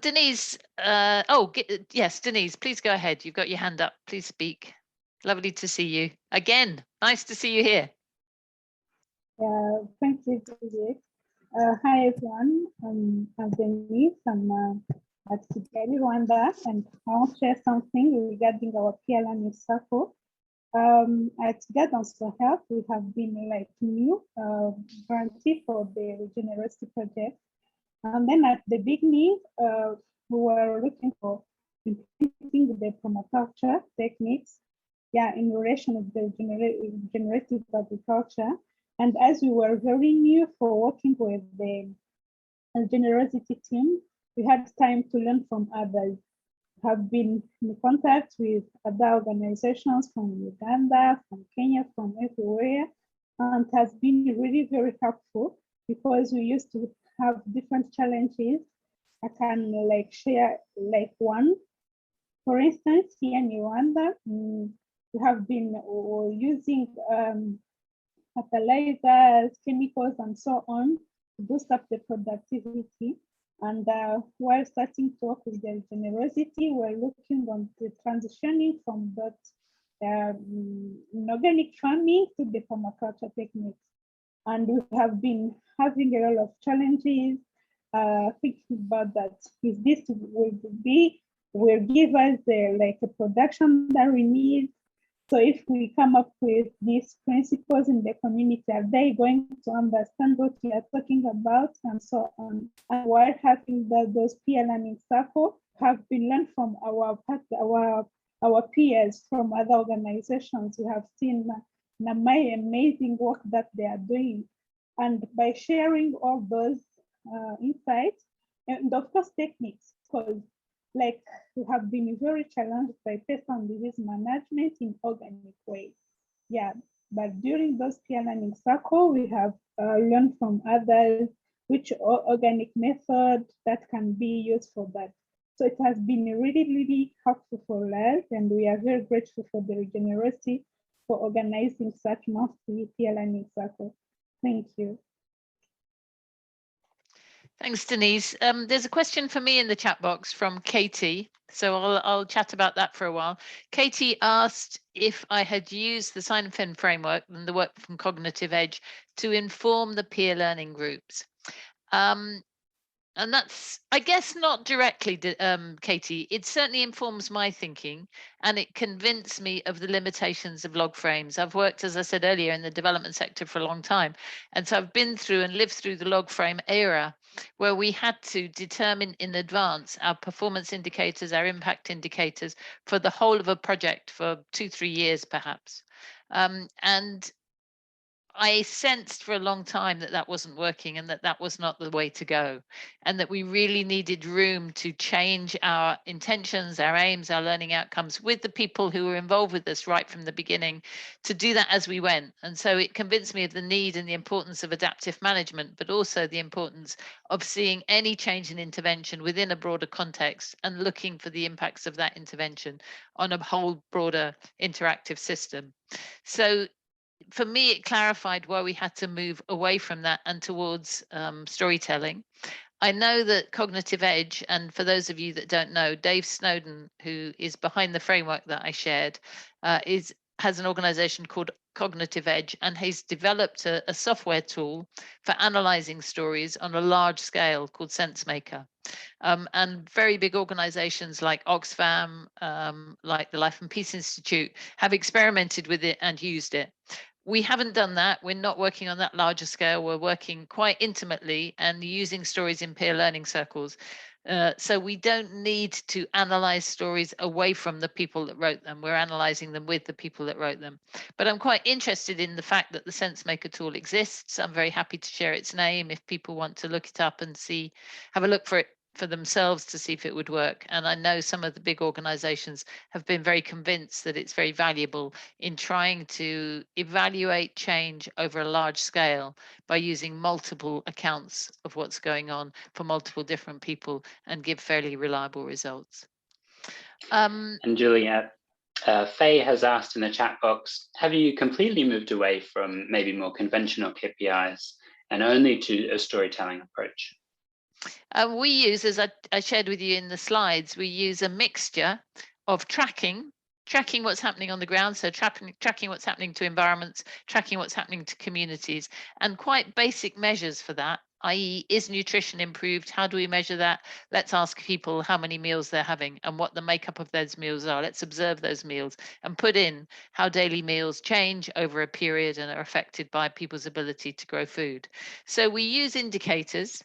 Denise, yes, Denise, please go ahead. You've got your hand up. Please speak. Lovely to see you again. Nice to see you here. Thank you, Juliet. Hi, everyone. I'm Denise. I'm at Kigali, Rwanda, and I want to share something regarding our peer learning circle. At Guidance for Health, we have been like new grantee for the Regenerosity project. And then at the beginning, we were looking for implementing the permaculture techniques, in relation with the regenerative agriculture. And as we were very new for working with the Regenerosity team, we had time to learn from others. Have been in contact with other organizations from Uganda, from Kenya, from everywhere, and has been really very helpful because we used to have different challenges. I can like share like one. For instance, here in Rwanda, we have been using fertilizers, chemicals, and so on to boost up the productivity. And while starting to work with the Regenerosity, we're looking on the transitioning from that organic farming to the permaculture techniques. And we have been having a lot of challenges, thinking about that. If this will give us like a production that we need. So if we come up with these principles in the community, are they going to understand what we are talking about and so on? And while having those peer learning circles have been learned from our peers from other organizations. We have seen amazing work that they are doing. And by sharing all those insights, and of course techniques, because like we have been very challenged by pest and disease management in organic ways. But during those peer learning circle, we have learned from others which organic method that can be used for that. So it has been really, really helpful for us, and we are very grateful for the Regenerosity for organizing such monthly peer learning circles. Thank you. Thanks, Denise. There's a question for me in the chat box from Katie. So I'll chat about that for a while. Katie asked if I had used the Sign-Fin framework and the work from Cognitive Edge to inform the peer learning groups. And that's, I guess, not directly, Katie. It certainly informs my thinking, and it convinced me of the limitations of log frames. I've worked, as I said earlier, in the development sector for a long time. And so I've been through and lived through the log frame era, where we had to determine in advance our performance indicators, our impact indicators for the whole of a project for 2-3 years, perhaps. And I sensed for a long time that that wasn't working and that that was not the way to go, and that we really needed room to change our intentions, our aims, our learning outcomes with the people who were involved with us right from the beginning, to do that as we went. And so it convinced me of the need and the importance of adaptive management, but also the importance of seeing any change in intervention within a broader context and looking for the impacts of that intervention on a whole broader interactive system. So for me, it clarified why we had to move away from that and towards storytelling. I know that Cognitive Edge, and for those of you that don't know, Dave Snowden, who is behind the framework that I shared, has an organization called cognitive edge, and he's developed a software tool for analyzing stories on a large scale called SenseMaker. And very big organizations like Oxfam, like the Life and Peace Institute, have experimented with it and used it. We haven't done that. We're not working on that larger scale. We're working quite intimately and using stories in peer learning circles. So we don't need to analyze stories away from the people that wrote them. We're analyzing them with the people that wrote them. But I'm quite interested in the fact that the SenseMaker tool exists. I'm very happy to share its name if people want to look it up and see, have a look for it for themselves to see if it would work. And I know some of the big organizations have been very convinced that it's very valuable in trying to evaluate change over a large scale by using multiple accounts of what's going on for multiple different people and give fairly reliable results. And Juliet, Faye has asked in the chat box, have you completely moved away from maybe more conventional KPIs and only to a storytelling approach? We use, as I shared with you in the slides, we use a mixture of tracking what's happening on the ground, so tracking what's happening to environments, tracking what's happening to communities, and quite basic measures for that, i.e. is nutrition improved? How do we measure that? Let's ask people how many meals they're having and what the makeup of those meals are. Let's observe those meals and put in how daily meals change over a period and are affected by people's ability to grow food. So we use indicators,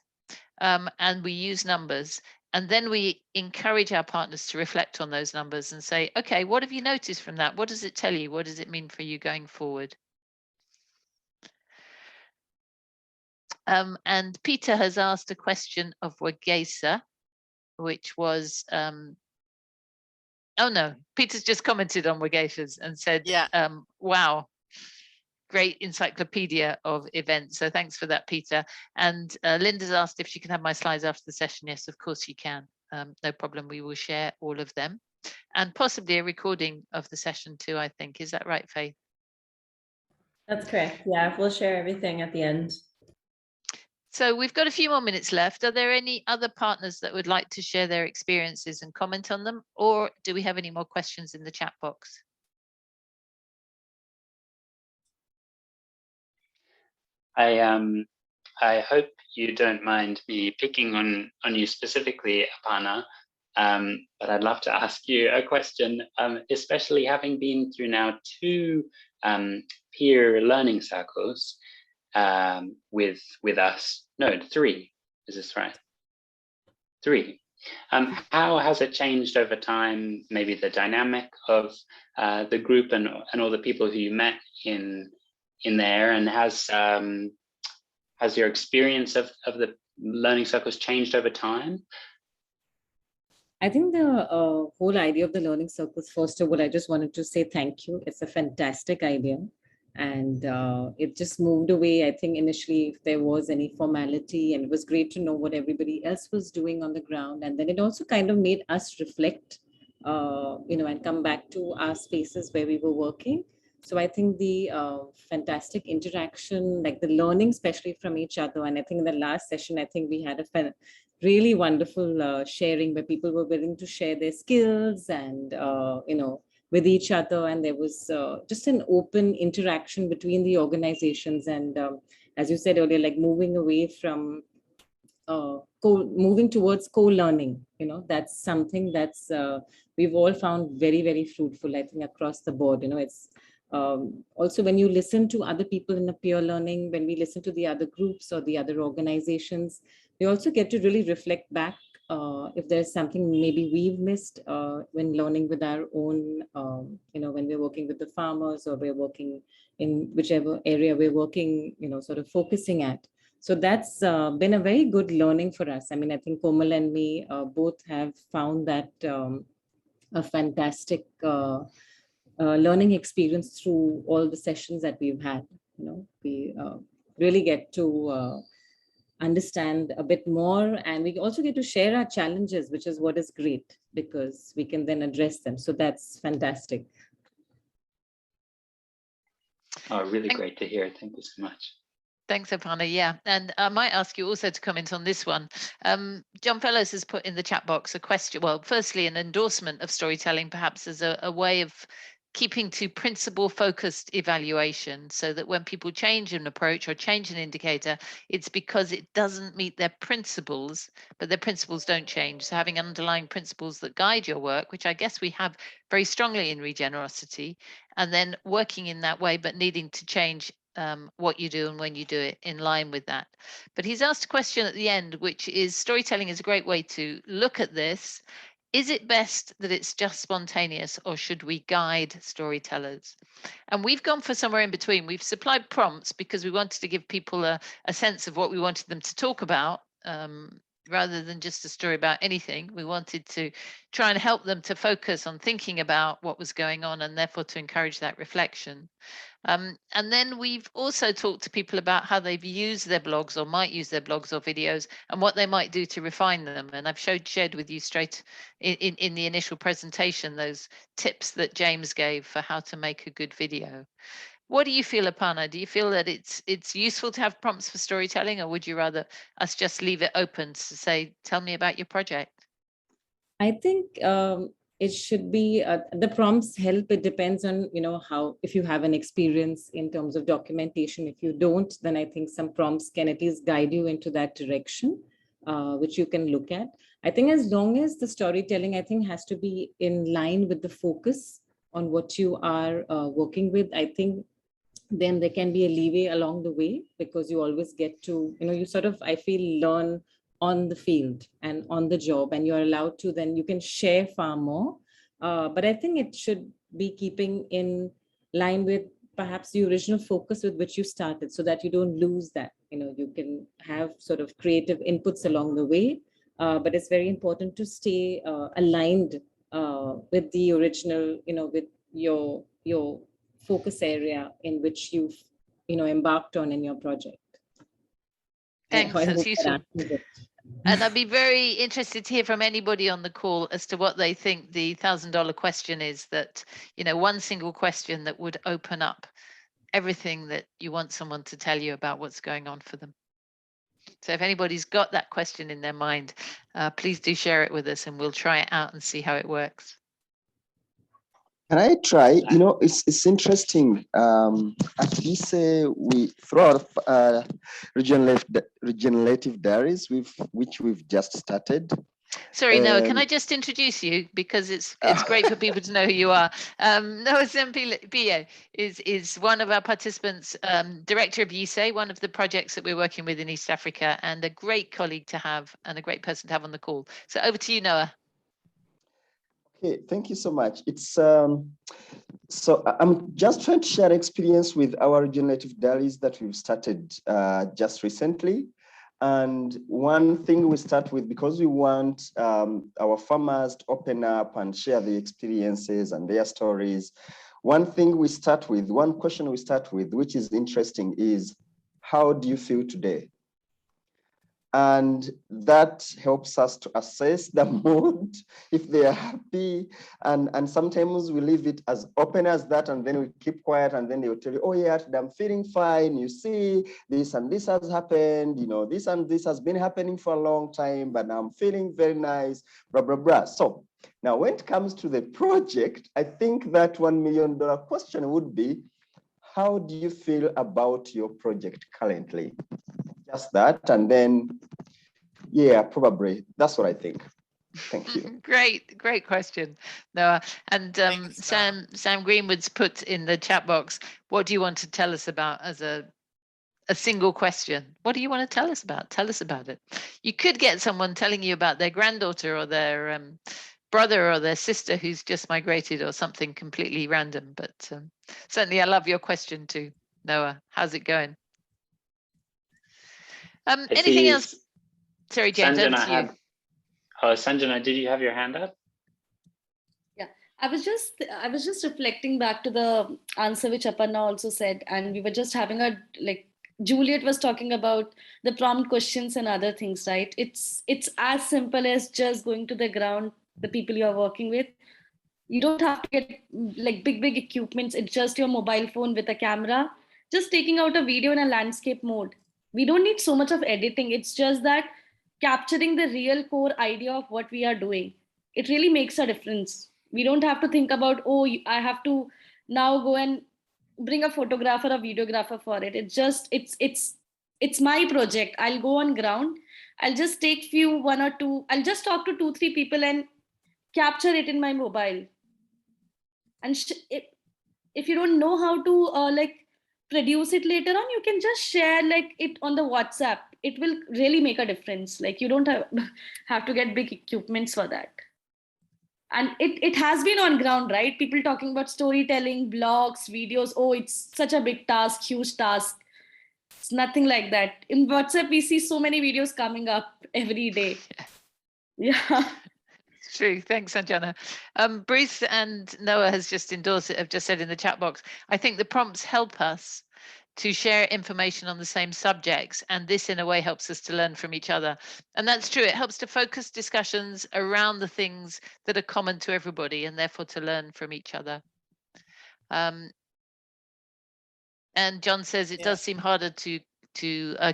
and we use numbers, and then we encourage our partners to reflect on those numbers and say, okay, what have you noticed from that? What does it tell you? What does it mean for you going forward? And Peter has asked a question of Wagesa, which was, oh no, Peter's just commented on Wagesa's and said, yeah, wow, great encyclopedia of events. So thanks for that, Peter. And Linda's asked if she can have my slides after the session. Yes, of course you can. No problem. We will share all of them and possibly a recording of the session too, I think. Is that right, Faith? That's correct. Yeah, we'll share everything at the end. So we've got a few more minutes left. Are there any other partners that would like to share their experiences and comment on them? Or do we have any more questions in the chat box? I hope you don't mind me picking on you specifically, Aparna, but I'd love to ask you a question, especially having been through now 2 peer learning circles with us. No, 3. Is this right? 3. How has it changed over time? Maybe the dynamic of the group and all the people who you met in there, and has your experience of the learning circles changed over time? I think the whole idea of the learning circles, first of all, I just wanted to say thank you. It's a fantastic idea. And it just moved away. I think initially if there was any formality, and it was great to know what everybody else was doing on the ground. And then it also kind of made us reflect, and come back to our spaces where we were working. So I think the fantastic interaction, like the learning, especially from each other. And I think in the last session, I think we had a really wonderful sharing where people were willing to share their skills and, with each other. And there was just an open interaction between the organizations. And as you said earlier, like moving away from moving towards co-learning, that's something that's we've all found very, very fruitful, I think, across the board. It's also when you listen to other people in the peer learning, when we listen to the other groups or the other organizations, we also get to really reflect back if there's something maybe we've missed when learning with our own, when we're working with the farmers or we're working in whichever area we're working, sort of focusing at. So that's been a very good learning for us. I mean, I think Komal and me both have found that a fantastic learning experience through all the sessions that we've had. We really get to understand a bit more, and we also get to share our challenges, which is what is great because we can then address them. So that's fantastic. Oh, really great to hear. Thank you so much. Thanks, Aparna. Yeah, and I might ask you also to comment on this one. John Fellows has put in the chat box a question. Well, firstly, an endorsement of storytelling, perhaps as a way of keeping to principle-focused evaluation, so that when people change an approach or change an indicator, it's because it doesn't meet their principles, but their principles don't change. So having underlying principles that guide your work, which I guess we have very strongly in Regenerosity, and then working in that way, but needing to change what you do and when you do it in line with that. But he's asked a question at the end, which is, storytelling is a great way to look at this. Is it best that it's just spontaneous, or should we guide storytellers? And we've gone for somewhere in between. We've supplied prompts because we wanted to give people a sense of what we wanted them to talk about, rather than just a story about anything. We wanted to try and help them to focus on thinking about what was going on, and therefore to encourage that reflection. And then we've also talked to people about how they've used their blogs or might use their blogs or videos, and what they might do to refine them. And I've shared with you straight in the initial presentation those tips that James gave for how to make a good video. What do you feel, Aparna? Do you feel that it's useful to have prompts for storytelling, or would you rather us just leave it open to say, tell me about your project? I think it should be, the prompts help. It depends on, how, if you have an experience in terms of documentation. If you don't, then I think some prompts can at least guide you into that direction, which you can look at. I think as long as the storytelling, I think, has to be in line with the focus on what you are working with, I think then there can be a leeway along the way, because you always get to, you sort of, I feel, learn on the field and on the job, and you're allowed to, then you can share far more. But I think it should be keeping in line with perhaps the original focus with which you started, so that you don't lose that. You can have sort of creative inputs along the way, but it's very important to stay aligned with the original, with your focus area in which you've embarked on in your project. Thanks, that's useful. And I'd be very interested to hear from anybody on the call as to what they think the $1,000 question is, that, one single question that would open up everything that you want someone to tell you about what's going on for them. So if anybody's got that question in their mind, please do share it with us, and we'll try it out and see how it works. Can I try? It's interesting. At DISE, we throw out regenerative diaries, which we've just started. Sorry, Noah, can I just introduce you, because it's great for people to know who you are. Noah Zempile is one of our participants, director of YISE, one of the projects that we're working with in East Africa, and a great colleague to have and a great person to have on the call. So over to you, Noah. Okay, thank you so much. It's so I'm just trying to share experience with our regenerative diaries that we've started just recently. And one thing we start with, because we want our farmers to open up and share their experiences and their stories. One thing we start with, one question we start with, which is interesting, is, how do you feel today? And that helps us to assess the mood, if they are happy. And sometimes we leave it as open as that, and then we keep quiet, and then they will tell you, oh yeah, I'm feeling fine. You see, this and this has happened, this and this has been happening for a long time, but now I'm feeling very nice, blah, blah, blah. So now when it comes to the project, I think that $1 million question would be, how do you feel about your project currently? Just that, and then, yeah, probably that's what I think. Thank you. Great question, Noah. And Sam Greenwood's put in the chat box, what do you want to tell us about as a single question? What do you want to tell us about? Tell us about it. You could get someone telling you about their granddaughter or their brother or their sister who's just migrated, or something completely random. But certainly I love your question too, Noah. How's it going? Anything else? Sorry, James, over to you. Sanjana, did you have your hand up? Yeah, I was just reflecting back to the answer which Aparna also said, and we were just having Juliet was talking about the prompt questions and other things, right? It's as simple as just going to the ground, the people you are working with. You don't have to get big equipments. It's just your mobile phone with a camera, just taking out a video in a landscape mode. We don't need so much of editing. It's just that capturing the real core idea of what we are doing. It really makes a difference. We don't have to think about, oh, I have to now go and bring a photographer or videographer for it. It's my project. I'll go on ground. I'll just take I'll just talk to 2-3 people and capture it in my mobile. And if you don't know how to like produce it later on, you can just share like it on the WhatsApp. It will really make a difference. Like you don't have to get big equipments for that. And it has been on ground, right? People talking about storytelling, blogs, videos. Oh, it's such a big task, huge task. It's nothing like that. In WhatsApp, we see so many videos coming up every day. Yeah. It's true. Thanks, Sanjana. Bruce and Noah has just endorsed it, have just said in the chat box, I think the prompts help us to share information on the same subjects, and this in a way helps us to learn from each other. And that's true. It helps to focus discussions around the things that are common to everybody and therefore to learn from each other. And John says it does seem harder to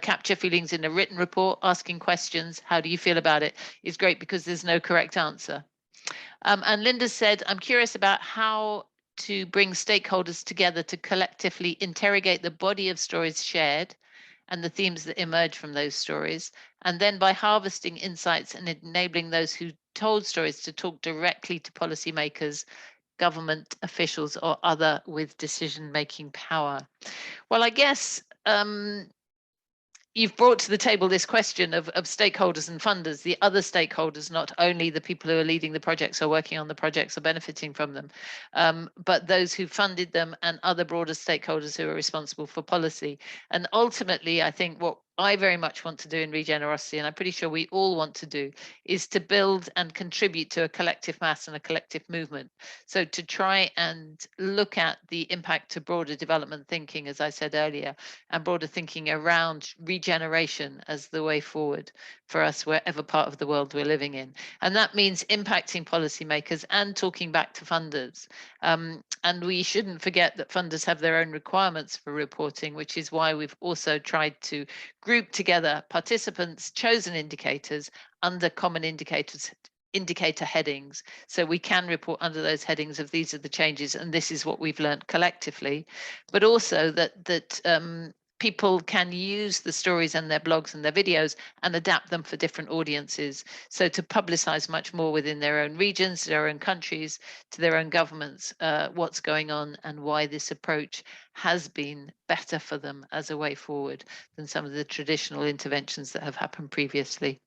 capture feelings in a written report. Asking questions, how do you feel about it, is great because there's no correct answer. And Linda said, I'm curious about how to bring stakeholders together to collectively interrogate the body of stories shared and the themes that emerge from those stories. And then by harvesting insights and enabling those who told stories to talk directly to policymakers, government officials, or other with decision-making power. Well, I guess you've brought to the table this question of stakeholders and funders, the other stakeholders, not only the people who are leading the projects or working on the projects or benefiting from them, but those who funded them and other broader stakeholders who are responsible for policy. And ultimately, I think what I very much want to do in Regenerosity, and I'm pretty sure we all want to do, is to build and contribute to a collective mass and a collective movement. So to try and look at the impact to broader development thinking, as I said earlier, and broader thinking around regeneration as the way forward for us, wherever part of the world we're living in. And that means impacting policymakers and talking back to funders. And we shouldn't forget that funders have their own requirements for reporting, which is why we've also tried to group together participants' chosen indicators under common indicator headings, so we can report under those headings of these are the changes and this is what we've learned collectively, but also that people can use the stories and their blogs and their videos and adapt them for different audiences. So to publicize much more within their own regions, their own countries, to their own governments, what's going on and why this approach has been better for them as a way forward than some of the traditional interventions that have happened previously.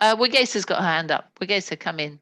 Wigeisa's got her hand up. Wigeisa, come in.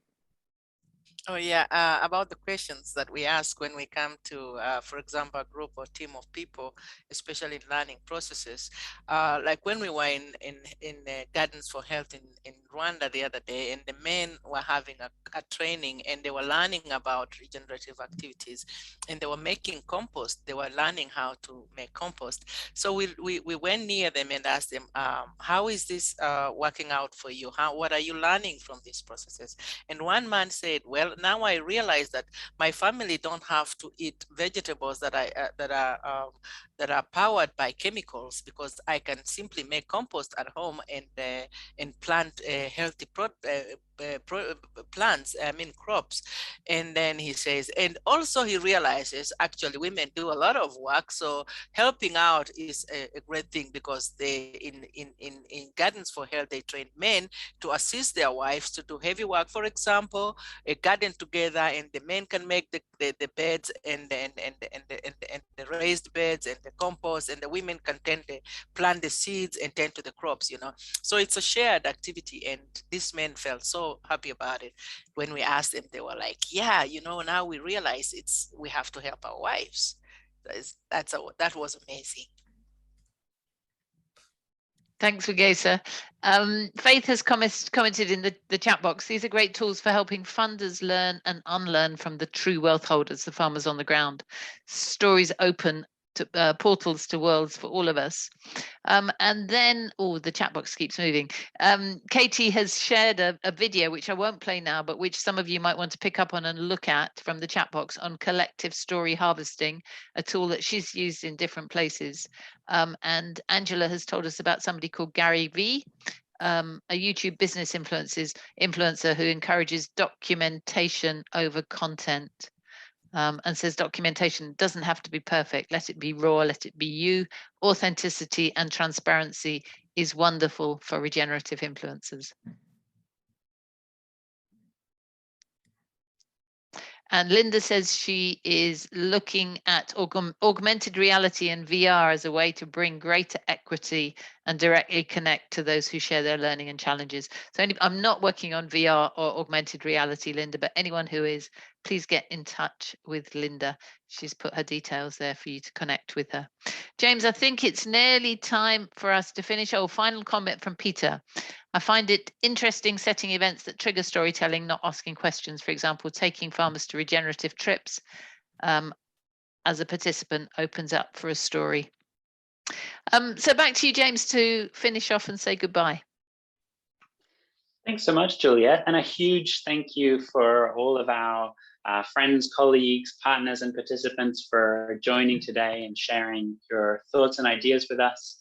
Oh yeah, about the questions that we ask when we come to, for example, a group or team of people, especially in learning processes. Like when we were in Gardens for Health in Rwanda the other day, and the men were having a training, and they were learning about regenerative activities, and they were making compost. They were learning how to make compost. So we went near them and asked them, how is this working out for you? What are you learning from these processes? And one man said, well, now I realize that my family don't have to eat vegetables that are powered by chemicals, because I can simply make compost at home and plant healthy plants, crops. And then he says, and also he realizes actually women do a lot of work, so helping out is a great thing, because they in Gardens for Health, they train men to assist their wives to do heavy work. For example, a garden together, and the men can make the beds and the raised beds and the compost, and the women can plant the seeds and tend to the crops, So it's a shared activity, and these men felt so happy about it. When we asked them, they were like, yeah, now we realize we have to help our wives. That was amazing. Thanks, Wigeisa. Faith has commented in the chat box. These are great tools for helping funders learn and unlearn from the true wealth holders, the farmers on the ground. Stories open to, portals to worlds for all of us. And then, the chat box keeps moving. Katie has shared a video, which I won't play now, but which some of you might want to pick up on and look at from the chat box, on collective story harvesting, a tool that she's used in different places. And Angela has told us about somebody called Gary V, a YouTube business influencer who encourages documentation over content. and says documentation doesn't have to be perfect. Let it be raw, let it be you. Authenticity and transparency is wonderful for regenerative influencers. And Linda says she is looking at augmented reality and VR as a way to bring greater equity and directly connect to those who share their learning and challenges. So I'm not working on VR or augmented reality, Linda, but anyone who is, please get in touch with Linda. She's put her details there for you to connect with her. James, I think it's nearly time for us to finish. Oh, final comment from Peter. I find it interesting setting events that trigger storytelling, not asking questions. For example, taking farmers to regenerative trips as a participant opens up for a story. So back to you, James, to finish off and say goodbye. Thanks so much, Juliet, and a huge thank you for all of our friends, colleagues, partners, and participants for joining today and sharing your thoughts and ideas with us.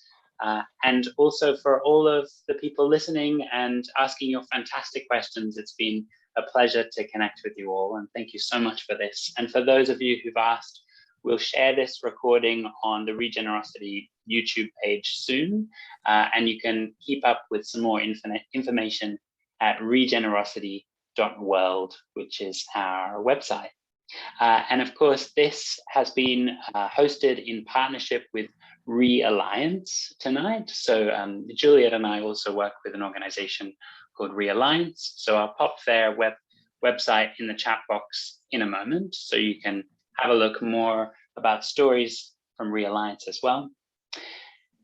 And also for all of the people listening and asking your fantastic questions. It's been a pleasure to connect with you all, and thank you so much for this. And for those of you who've asked, we'll share this recording on the Regenerosity YouTube page soon, and you can keep up with some more information at regenerosity.world, which is our website. And of course, this has been hosted in partnership with Realliance tonight. So Juliet and I also work with an organization called Realliance. So I'll pop their website in the chat box in a moment, so you can have a look more about stories from Realliance as well.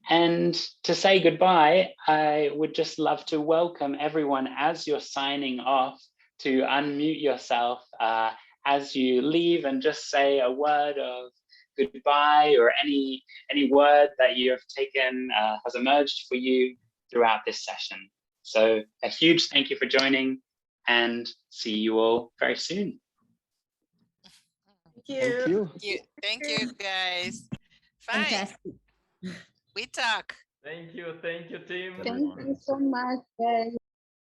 And to say goodbye, I would just love to welcome everyone as you're signing off to unmute yourself as you leave and just say a word of goodbye, or any word that you have taken has emerged for you throughout this session. So a huge thank you for joining, and see you all very soon. Thank you. Thank you, guys. Fine. Fantastic. We talk. Thank you, team. Thank you so much, guys.